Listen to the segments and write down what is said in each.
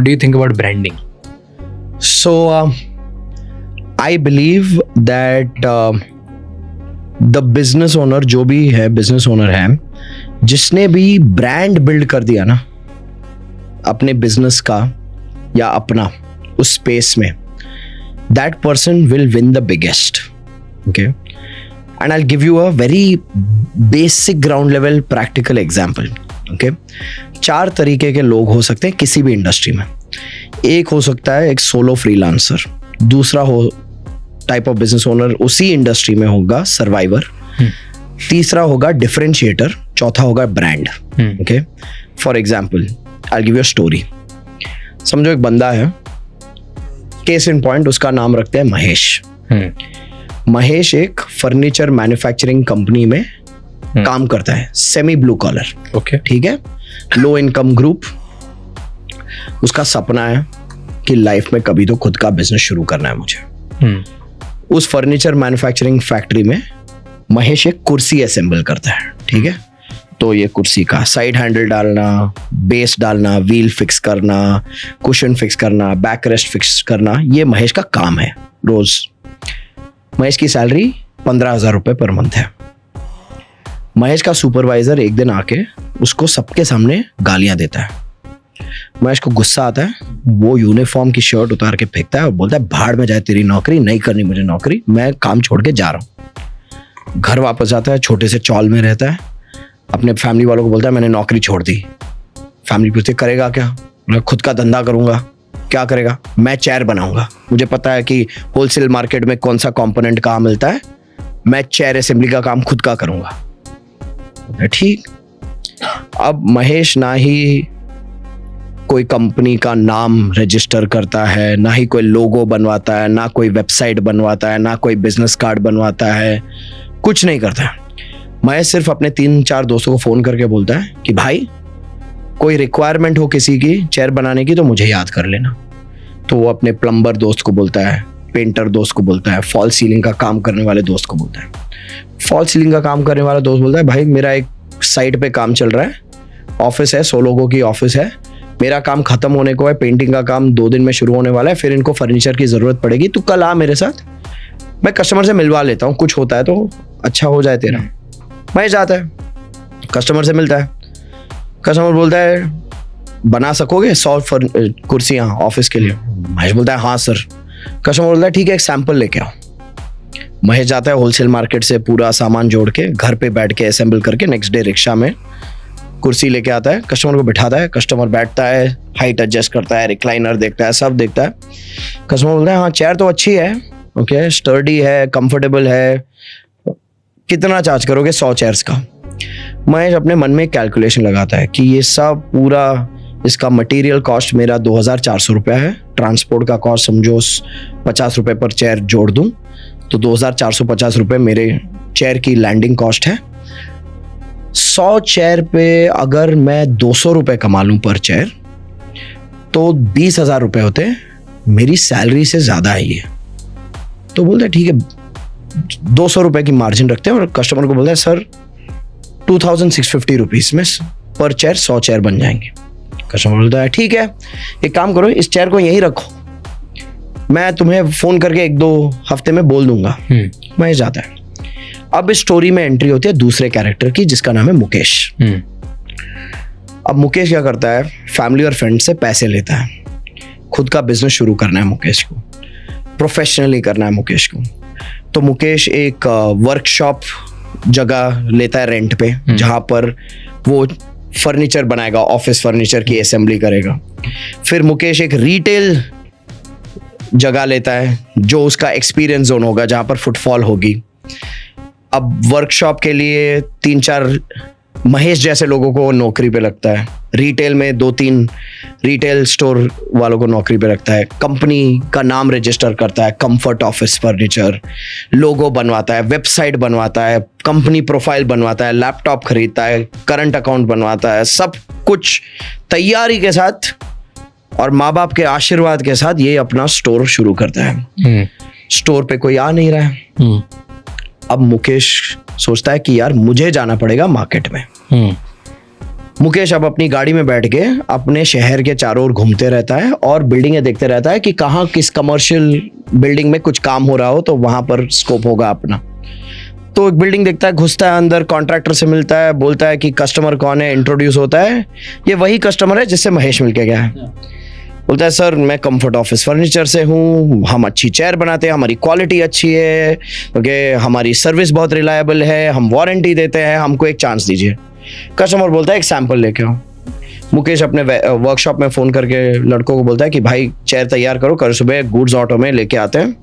Do you think about branding? So I believe that the business owner, जो भी है business owner है, जिसने भी ब्रांड बिल्ड कर दिया ना अपने बिजनेस का या अपना उस स्पेस में, that person will win the biggest. Okay, and I'll give you a very basic ground level practical example. Okay, 4 तरीके के लोग हो सकते हैं किसी भी इंडस्ट्री में. एक हो सकता है एक सोलो फ्रीलांसर, दूसरा हो टाइप ऑफ बिजनेस ओनर उसी इंडस्ट्री में होगा सर्वाइवर, तीसरा होगा डिफरेंशिएटर, चौथा होगा brand. Okay, for example I give you a story. समझो एक बंदा है, केस इन पॉइंट, उसका नाम रखते हैं महेश. महेश एक फर्नीचर मैन्युफैक्चरिंग कंपनी में काम करता है, सेमी ब्लू कॉलर. ओके, ठीक है, लो इनकम ग्रुप. उसका सपना है कि लाइफ में कभी तो खुद का बिजनेस शुरू करना है मुझे. उस फर्नीचर मैन्युफैक्चरिंग फैक्ट्री में महेश एक कुर्सी असेंबल करता है. ठीक है, तो ये कुर्सी का साइड हैंडल डालना, बेस डालना, व्हील फिक्स करना, कुशन फिक्स करना, बैक रेस्ट फिक्स करना, ये महेश का काम है रोज. महेश की सैलरी 15,000 रुपये पर मंथ है. महेश का सुपरवाइजर एक दिन आके उसको सबके सामने गालियां देता है. महेश को गुस्सा आता है, वो यूनिफॉर्म की शर्ट उतार के फेंकता है और बोलता है भाड़ में जाए तेरी नौकरी, नहीं करनी मुझे नौकरी, मैं काम छोड़ के जा रहा हूँ. घर वापस जाता है, छोटे से चौल में रहता है, अपने फैमिली वालों को बोलता है मैंने नौकरी छोड़ दी. फैमिली पूछते करेगा क्या? मैं खुद का धंधा करूंगा. क्या करेगा? मैं चेयर बनाऊंगा, मुझे पता है कि होलसेल मार्केट में कौन सा कंपोनेंट कहाँ मिलता है, मैं चेयर असेंबली का काम खुद का करूंगा. ठीक, अब महेश ना ही कोई कंपनी का नाम रजिस्टर करता है, ना ही कोई लोगो बनवाता है, ना कोई वेबसाइट बनवाता है, ना कोई बिजनेस कार्ड बनवाता है, कुछ नहीं करता है. महेश सिर्फ अपने 3-4 दोस्तों को फोन करके बोलता है कि भाई कोई रिक्वायरमेंट हो किसी की चेयर बनाने की तो मुझे याद कर लेना. तो वो अपने प्लम्बर दोस्त को बोलता है, पेंटर दोस्त को बोलता है, फॉल सीलिंग का काम करने वाले दोस्त को बोलता है. फॉल सीलिंग का काम करने वाला दोस्त बोलता है भाई मेरा एक साइट पे काम चल रहा है, ऑफिस है, 100 लोगों की ऑफिस है, मेरा काम खत्म होने को है, पेंटिंग का काम 2 दिन में शुरू होने वाला है, फिर इनको फर्नीचर की जरूरत पड़ेगी, तू कल आ मेरे साथ, मैं कस्टमर से मिलवा लेता हूँ, कुछ होता है तो अच्छा हो जाए तेरा. मैं जाता है, कस्टमर से मिलता है. कस्टमर बोलता है बना सकोगे 100 कुर्सियाँ ऑफिस के लिए? महेश बोलता है हाँ सर. कस्टमर बोलता है ठीक है, एक सैंपल लेके आओ. महेश जाता है होलसेल मार्केट से पूरा सामान जोड़ के घर पे बैठ के असेंबल करके नेक्स्ट डे रिक्शा में कुर्सी लेके आता है, कस्टमर को बिठाता है, कस्टमर बैठता है, हाइट एडजस्ट करता है, रिक्लाइनर देखता है, सब देखता है. कस्टमर बोलता है हाँ चेयर तो अच्छी है, ओके, स्टर्डी है, कंफर्टेबल है, कितना चार्ज करोगे 100 चेयर्स का? महेश अपने मन में कैलकुलेशन लगाता है कि ये सब पूरा इसका मटेरियल कॉस्ट मेरा 2,400 रुपया है, ट्रांसपोर्ट का कॉस्ट समझो 50 रुपये पर चेयर जोड़ दूं तो 2,450 रुपये मेरे चेयर की लैंडिंग कॉस्ट है. 100 चेयर पे अगर मैं 200 रुपये कमा लूं पर चेयर तो 20,000 रुपये होते हैं, मेरी सैलरी से ज़्यादा है ये. तो बोलते हैं ठीक है 200 रुपये की मार्जिन रखते हैं और कस्टमर को बोलते हैं सर 2,650 रुपीज़ में पर चेयर 100 चेयर बन जाएंगे. कस्टमर बोलता है ठीक है, एक काम करो इस चेयर को यहीं रखो, मैं तुम्हें फ़ोन करके 1-2 हफ्ते में बोल दूंगा. मैं जाता है. अब इस स्टोरी में एंट्री होती है दूसरे कैरेक्टर की जिसका नाम है मुकेश. अब मुकेश क्या करता है, फैमिली और फ्रेंड से पैसे लेता है, खुद का बिजनेस शुरू करना है मुकेश को, प्रोफेशनली करना है मुकेश को. तो मुकेश एक वर्कशॉप जगह लेता है रेंट पे, जहाँ पर वो फर्नीचर बनाएगा, ऑफिस फर्नीचर की असेंबली करेगा. फिर मुकेश एक रिटेल जगह लेता है जो उसका एक्सपीरियंस जोन होगा, जहाँ पर फुटफॉल होगी. अब वर्कशॉप के लिए 3-4 महेश जैसे लोगों को नौकरी पे लगता है, रिटेल में 2-3 रिटेल स्टोर वालों को नौकरी पे रखता है, कंपनी का नाम रजिस्टर करता है, कंफर्ट ऑफिस फर्नीचर, लोगो बनवाता है, वेबसाइट बनवाता है, कंपनी प्रोफाइल बनवाता है, लैपटॉप खरीदता है, करंट अकाउंट बनवाता है, सब कुछ तैयारी के साथ और माँ बाप के आशीर्वाद के साथ ये अपना स्टोर शुरू करता है. स्टोर पे कोई आ नहीं रहा है. अब मुकेश सोचता है कि यार मुझे जाना पड़ेगा मार्केट में. मुकेश अब अपनी गाड़ी में बैठ के अपने शहर के चारों ओर घूमते रहता है और बिल्डिंगें देखते रहता है कि कहाँ किस कमर्शियल बिल्डिंग में कुछ काम हो रहा हो तो वहां पर स्कोप होगा अपना। तो एक बिल्डिंग देखता है, घुसता है अंदर, कॉन्ट्रैक्टर से मिलता है, बोलता है कि कस्टमर कौन है, इंट्रोड्यूस होता है, ये वही कस्टमर है जिससे महेश मिलके गया है। बोलता है सर मैं कंफर्ट ऑफिस फर्नीचर से हूँ, हम अच्छी चेयर बनाते हैं, हमारी क्वालिटी अच्छी है, ओके, हमारी सर्विस बहुत रिलायबल है, हम वारंटी देते हैं, हमको एक चांस दीजिए। कस्टमर बोलता है एक सैंपल लेके आओ। मुकेश अपने वर्कशॉप में फ़ोन करके लड़कों को बोलता है कि भाई चेयर तैयार करो, कल सुबह गुड्स ऑटो में लेके आते हैं।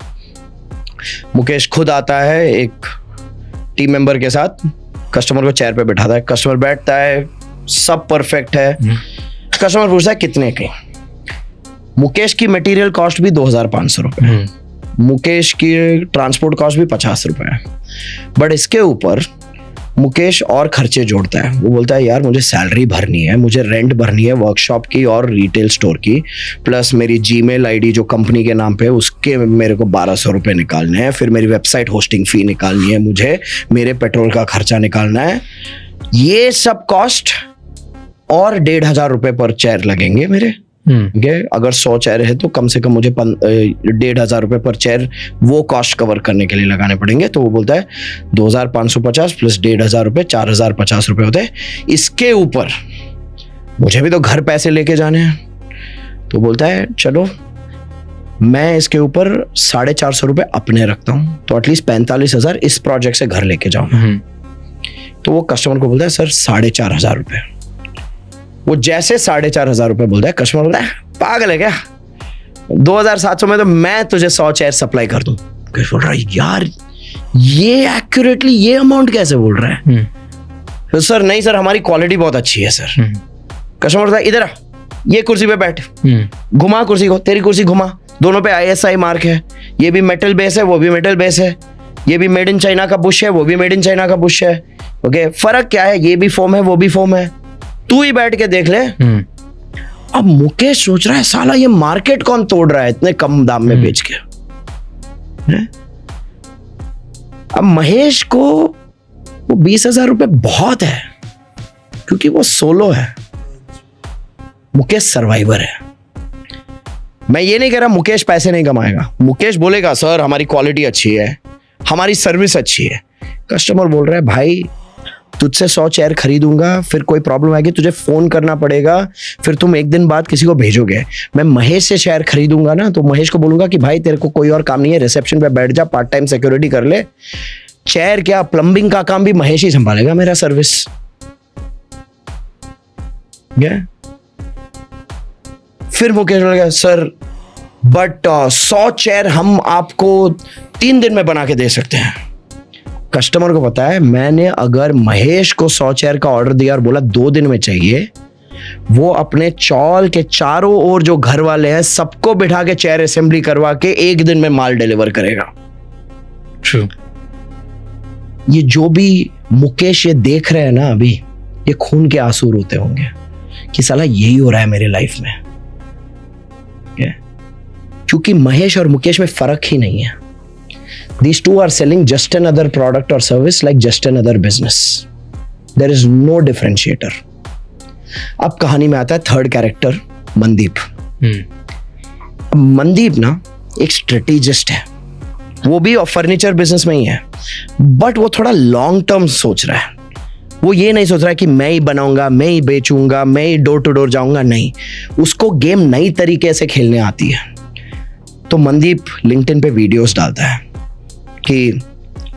मुकेश खुद आता है एक टीम मेंबर के साथ, कस्टमर को चेयर पे बैठाता है, कस्टमर बैठता है, सब परफेक्ट है। कस्टमर पूछता है कितने के। मुकेश की मटेरियल कॉस्ट भी 2,500 रुपये, मुकेश की ट्रांसपोर्ट कॉस्ट भी 50 रुपये है, बट इसके ऊपर मुकेश और खर्चे जोड़ता है। वो बोलता है यार मुझे सैलरी भरनी है, मुझे रेंट भरनी है वर्कशॉप की और रिटेल स्टोर की, प्लस मेरी जीमेल आईडी जो कंपनी के नाम पे है उसके मेरे को 1,200 रुपये निकालने हैं, फिर मेरी वेबसाइट होस्टिंग फी निकालनी है, मुझे मेरे पेट्रोल का खर्चा निकालना है, ये सब कॉस्ट और 1,500 रुपये पर चेयर लगेंगे मेरे। अगर 100 चेयर है तो कम से कम मुझे 1,500 रुपये पर चेयर वो कॉस्ट कवर करने के लिए लगाने पड़ेंगे। तो वो बोलता है 2,550 प्लस 1,500 रुपये 4,050 रुपये होते हैं, इसके ऊपर मुझे भी तो घर पैसे लेके जाने हैं। तो बोलता है चलो मैं इसके ऊपर 450 रुपये अपने रखता हूँ, तो एटलीस्ट 45,000 इस प्रोजेक्ट से घर लेके जाऊँ। तो वो कस्टमर को बोलता है सर 4,500 रुपये। वो जैसे 4,500 रुपये बोलता है, कस्टमर बोलता है पागल है क्या, 2,700 में तो मैं तुझे 100 चेयर सप्लाई कर दूं। बोल रहा है यार ये एक्यूरेटली ये अमाउंट कैसे बोल रहा है। तो सर नहीं सर हमारी क्वालिटी बहुत अच्छी है सर। कस्टमर बोलता है इधर आ, ये कुर्सी पे बैठ, घुमा कुर्सी को, तेरी कुर्सी घुमा, दोनों पे ISI मार्क है, ये भी मेटल बेस है वो भी मेटल बेस है, ये भी मेड इन चाइना का बुश है वो भी मेड इन चाइना का बुश है, ओके, फर्क क्या है, ये भी फोम है वो भी फोम है, तू ही बैठ के देख ले। अब मुकेश सोच रहा है साला ये मार्केट कौन तोड़ रहा है इतने कम दाम में बेच के। अब महेश को वो 20,000 रुपये बहुत है क्योंकि वो सोलो है, मुकेश सर्वाइवर है। मैं ये नहीं कह रहा मुकेश पैसे नहीं कमाएगा, मुकेश बोलेगा सर हमारी क्वालिटी अच्छी है, हमारी सर्विस अच्छी है। कस्टमर बोल रहा है भाई तुझसे 100 चेयर खरीदूंगा, फिर कोई प्रॉब्लम आएगी तुझे फोन करना पड़ेगा, फिर तुम एक दिन बाद किसी को भेजोगे। मैं महेश से चेयर खरीदूंगा ना तो महेश को बोलूंगा कि भाई तेरे को कोई और काम नहीं है, रिसेप्शन पे बैठ जा, पार्ट टाइम सिक्योरिटी कर ले, चेयर क्या प्लम्बिंग का काम भी महेश ही संभालेगा मेरा सर्विस। फिर मुकेश बोलेगा सर बट 100 चेयर हम आपको 3 दिन में बना के दे सकते हैं। कस्टमर को पता है मैंने अगर महेश को 100 चेयर का ऑर्डर दिया और बोला 2 दिन में चाहिए, वो अपने चौल के चारों ओर जो घर वाले हैं सबको बिठा के चेयर असेंबली करवा के 1 दिन में माल डिलीवर करेगा। True. ये जो भी मुकेश ये देख रहे हैं ना अभी, ये खून के आंसू रोते होंगे कि साला यही हो रहा है मेरे लाइफ में, क्योंकि महेश और मुकेश में फर्क ही नहीं है। These two are selling just another product or service like just another business. There is no differentiator. अब कहानी में आता है थर्ड कैरेक्टर मनदीप। मनदीप ना एक स्ट्रेटेजिस्ट है, वो भी फर्नीचर बिजनेस में ही है, बट वो थोड़ा लॉन्ग टर्म सोच रहा है। वो ये नहीं सोच रहा है कि मैं ही बनाऊंगा, मैं ही बेचूंगा, मैं ही डोर टू डोर जाऊंगा, नहीं, उसको गेम नई तरीके से खेलने आती है। तो मनदीप लिंक्डइन पे वीडियोस डालता है कि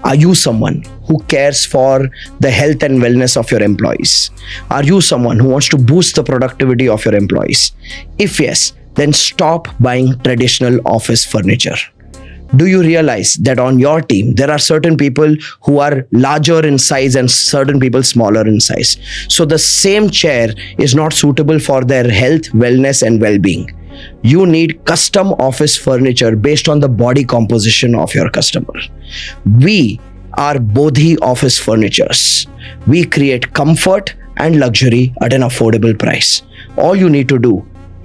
are you someone who cares for the health and wellness of your employees? Are you someone who wants to boost the productivity of your employees? If yes, then stop buying traditional office furniture. Do you realize that on your team there are certain people who are larger in size and certain people smaller in size? So the same chair is not suitable for their health, wellness and well-being. You need custom office furniture based on the body composition of your customer. We are Bodhi Office Furnitures. We create comfort and luxury at an affordable price. All you need to do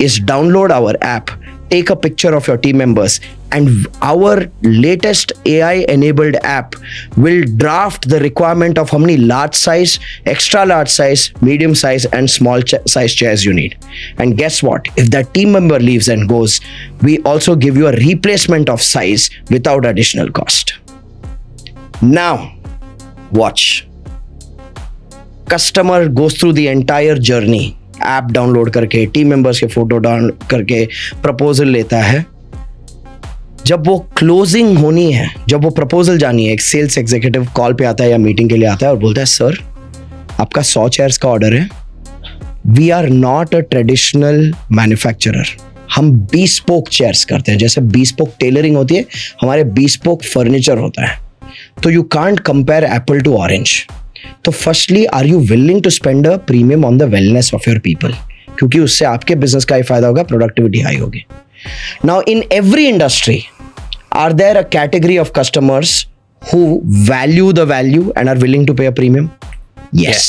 is download our app, take a picture of your team members, and our latest AI enabled app will draft the requirement of how many large size, extra large size, medium size and small size chairs you need. And guess what, if that team member leaves and goes, we also give you a replacement of size without additional cost. Now watch, customer goes through the entire journey, app download करके, team members के photo down करके proposal लेता है. जब वो closing होनी है, जब वो प्रपोजल जानी है, एक सेल्स एग्जीक्यूटिव कॉल पे आता है या मीटिंग के लिए आता है और बोलता है सर आपका 100 चेयर्स का ऑर्डर है. We are not a traditional manufacturer, हम bespoke चेयर्स करते हैं. जैसे bespoke टेलरिंग होती है, हमारे bespoke फर्नीचर होता है. तो you can't compare apple to orange. तो firstly are you willing to spend a premium on the wellness of your people, क्योंकि उससे आपके बिजनेस का ही फायदा होगा, प्रोडक्टिविटी हाई होगी. Now in every industry are there a category of customers who value the value and are willing to pay a premium? Yes.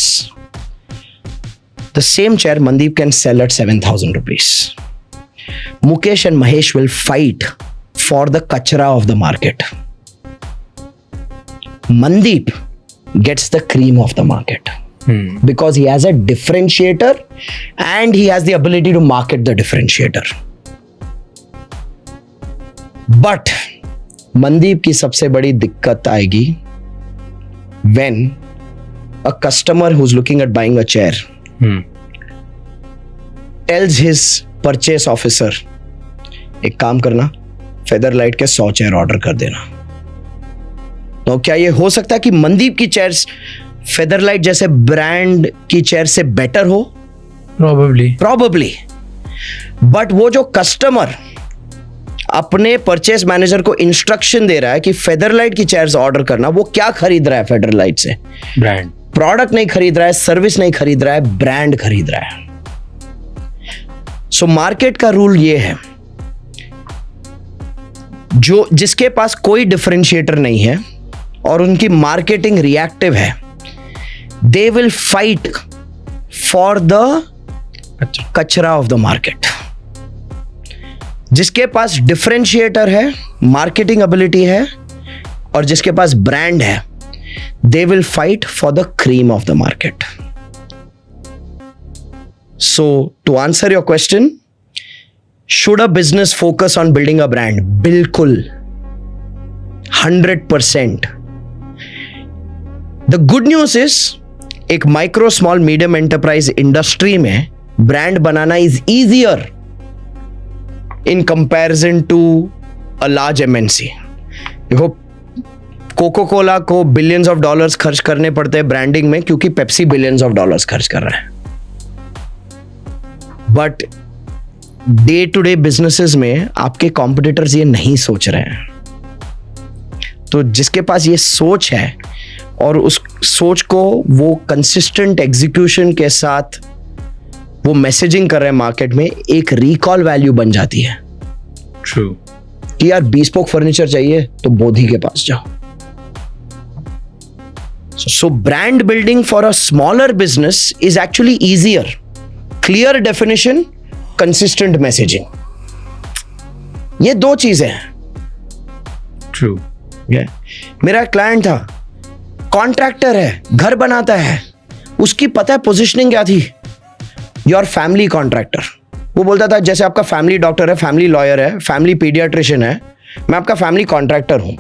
The same chair Mandeep can sell at 7,000 rupees. Mukesh and Mahesh will fight for the kachra of the market. Mandeep gets the cream of the market because he has a differentiator and he has the ability to market the differentiator. But Mandeep की सबसे बड़ी दिक्कत आएगी when a customer who's looking at buying a chair tells his purchase officer, एक काम करना, फेदरलाइट के 100 chair order कर देना. तो क्या ये हो सकता है कि मनदीप की चेयर्स फेदरलाइट जैसे ब्रांड की चेयर से बेटर हो? Probably. बट वो जो कस्टमर अपने परचेस मैनेजर को इंस्ट्रक्शन दे रहा है कि फेदरलाइट की चेयर्स ऑर्डर करना, वो क्या खरीद रहा है फेदरलाइट से? ब्रांड. प्रोडक्ट नहीं खरीद रहा है, सर्विस नहीं खरीद रहा है, ब्रांड खरीद रहा है. सो मार्केट का रूल ये है, जो जिसके पास कोई डिफरेंशिएटर नहीं है और उनकी मार्केटिंग रिएक्टिव है, they will fight for the कचरा ऑफ द मार्केट. जिसके पास डिफरेंशिएटर है, मार्केटिंग एबिलिटी है और जिसके पास ब्रांड है, they will fight for the cream of the market. So to answer your question, should a business focus on building a brand? बिल्कुल, 100%. द गुड न्यूज इज, एक micro small medium enterprise industry में brand बनाना is easier in comparison to a large MNC. देखो, cocoa Cola को billions of dollars खर्च करने पड़ते हैं ब्रांडिंग में, क्योंकि पेप्सी बिलियंस ऑफ डॉलर्स खर्च कर रहा है. But day to day businesses में आपके कॉम्पिटिटर्स ये नहीं सोच रहे हैं. तो जिसके पास ये सोच है और उस सोच को वो कंसिस्टेंट एग्जीक्यूशन के साथ वो मैसेजिंग कर रहे हैं मार्केट में, एक रिकॉल वैल्यू बन जाती है. ट्रू. कि यार bespoke फर्नीचर चाहिए तो बोधी के पास जाओ. So brand building for a smaller business is actually easier. Clear definition, consistent messaging. ये दो चीजें हैं. True. मेरा क्लाइंट था, कॉन्ट्रैक्टर है, घर बनाता है, उसकी पता है पोजिशनिंग क्या थी? Your family contractor. वो बोलता था जैसे आपका फैमिली डॉक्टर है, फैमिली लॉयर है, फैमिली पीडियाट्रिशियन है, मैं आपका फैमिली कॉन्ट्रैक्टर हूं.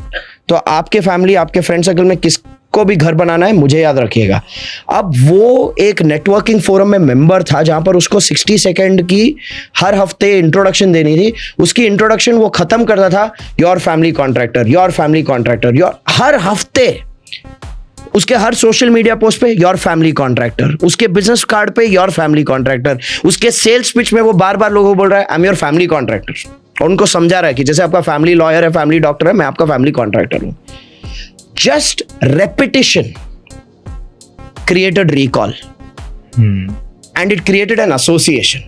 तो आपके फैमिली, आपके फ्रेंड सर्कल में किसको भी घर बनाना है, मुझे याद रखिएगा. अब वो एक नेटवर्किंग फोरम में मेंबर था जहां पर उसको 60 सेकेंड की हर हफ्ते इंट्रोडक्शन देनी थी. उसकी इंट्रोडक्शन वो खत्म करता था, your family contractor, your family contractor, your. हर हफ्ते उसके हर सोशल मीडिया पोस्ट पे योर फैमिली कॉन्ट्रैक्टर, उसके बिजनेस कार्ड पे योर फैमिली कॉन्ट्रैक्टर, उसके सेल्स पिच में वो बार बार लोगों को बोल रहा है I am your family contractor. और उनको समझा रहा है कि जैसे आपका फैमिली लॉयर है, फैमिली डॉक्टर है, मैं आपका फैमिली कॉन्ट्रैक्टर हूं. Just repetition created recall and it created an association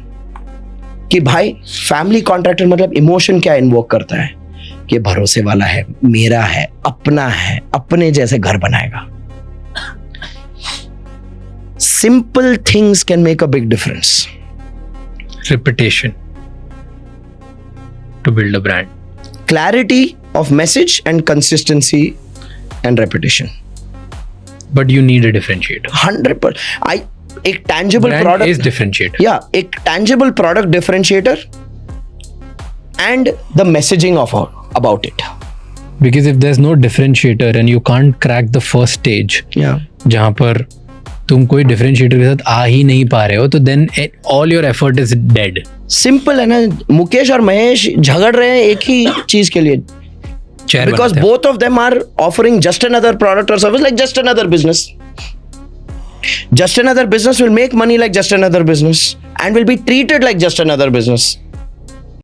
कि भाई फैमिली कॉन्ट्रैक्टर मतलब इमोशन क्या इन्वोक करता है कि भरोसे वाला है, मेरा है, अपना है, अपने जैसे घर बनाएगा. Simple things can make a big difference. Reputation to build a brand. clarity of message and consistency and repetition. But you need a differentiator. 100%. एक tangible Brand product is differentiator. Yeah, एक tangible product differentiator and the messaging about it. Because if there's no differentiator and you can't crack the first stage, Yeah. जहाँ पर तुम कोई differentiator के साथ आ ही नहीं पा रहे हो, तो then all your effort is dead. Simple है ना, मुकेश और महेश झगड़ रहे हैं एक ही चीज के लिए. Chair Because बनाते हैं. both of them are offering just another product or service like just another business. Just another business will make money like just another business and will be treated like just another business.